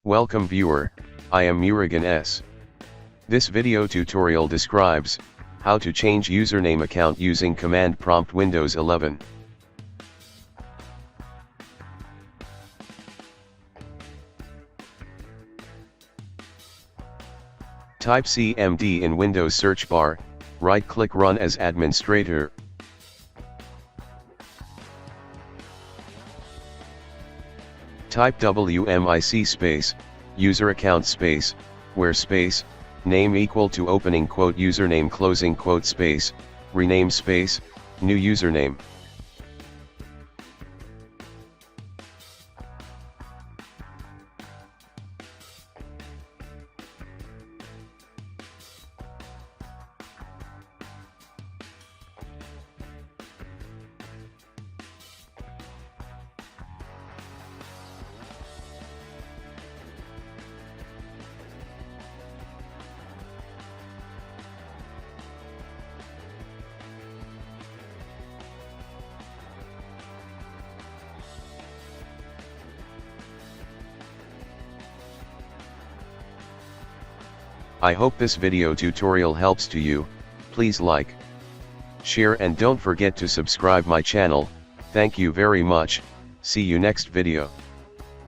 Welcome viewer, I am Murugan S. This video tutorial describes how to change username account using command prompt Windows 11. Type CMD in Windows search bar, right-click Run as administrator. Type Wmic space, user account space, where space, name equal to opening quote username closing quote space, rename space, new username. I hope this video tutorial helps to you. Please like, share and don't forget to subscribe my channel. Thank you very much. See you next video.